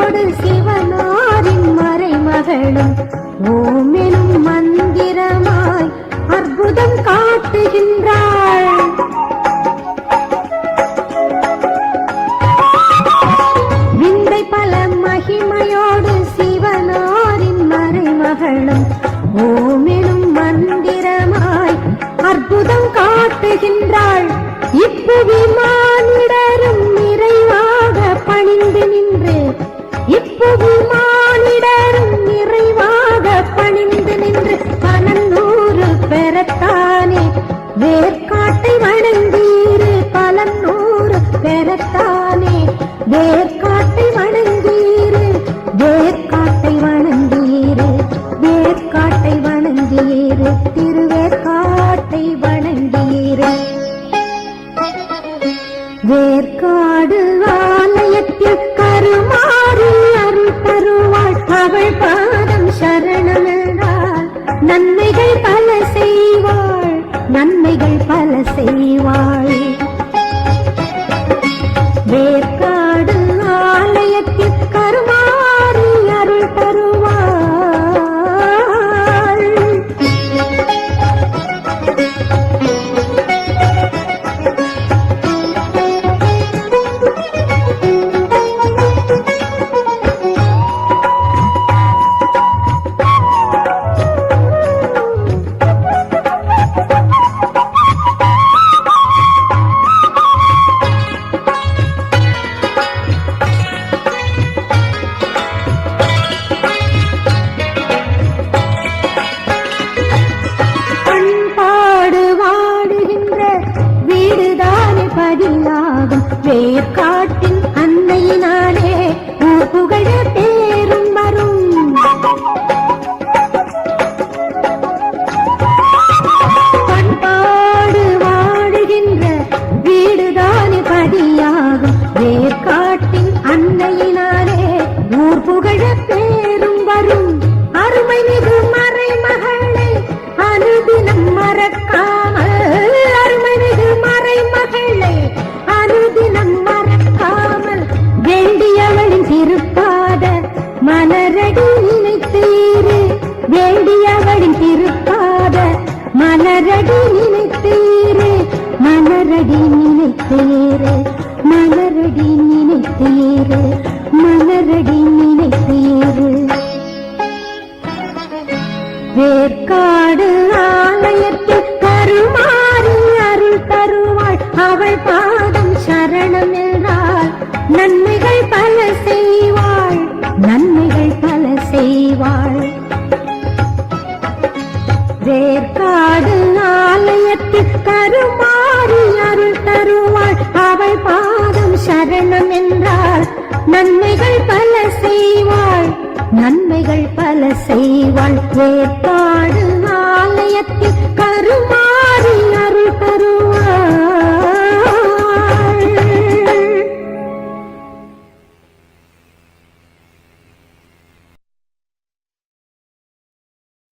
மகிமையோடு சிவனாரின் மறைமகளும் ஓமெனும் மந்திரமாய் அற்புதம் காட்டுகின்றாள். விந்தை பல மகிமையோடு சிவனாரின் மறைமகளும் ஓமெனும் மந்திரமாய் அற்புதம் காட்டுகின்றாள். இப்புவி மானிடரும் நிறைவாக பணிந்து நின்று இப்புவி மானிடரும் நிறைவாக பணிந்து நின்று பலநூறு பெறத்தானே வேர்க்காட்டை வணங்கீரு. பலநூறு பெறத்தானே வேர்க்காட்டை வணங்கீரு. வேர்க்காட்டை வணங்கீரு. வேர்க்காட்டை வணங்கீரு. திருவேற்காட்டை வணங்கீரு. வேற்காடு ஆலயத்தில் கருமாறி அருள் தருவாள். அவள் பாதம் சரணமென்றால் நன்மைகள் பல செய்வாள். நன்மைகள் பல செய்வாள். வேற்காடு ஆலயத்தில் கருமாறி அருள் தருவாள். வேர்க்காட்டின் அன்னையினாலே ஊர் புகழ பேரும் வரும். பண்பாடு வாடுகின்ற வீடுதானே பதியாகும். வேர்க்காட்டின் அன்னையினாலே ஊர் புகழ பேரும் வரும். அருமை மிகு மறைமகளை அனுதினம் மறக்காமல். அருமை மிகு மறைமகளை அனுதினம் மறக்காமல் வேண்டியவளின் திருப்பாத மலரடி நினைத்தீரு. வேண்டியவளின் திருப்பாத மலரடி நினைத்தீரு. மலரடி நினைத்தீரு. மலரடி நினைத்தீரு. மலரடி நினைத்தீரு. வேற்காடு ஆலயத்தில் கருமாறி அருள் தருவாள். அவள் பாதம் சரணம் என்றால் நன்மைகள் பல செய்வாள். நன்மைகள் பல செய்வாள். வேற்காடு ஆலயத்தில் கருமாறி அருள் தருவாள். அவள் பாதம் சரணம் என்றால் நன்மைகள் பல செய்வாள். நன்மைகள் பல செய்வாள். வேற்காடு ஆலயத்தில் கருமா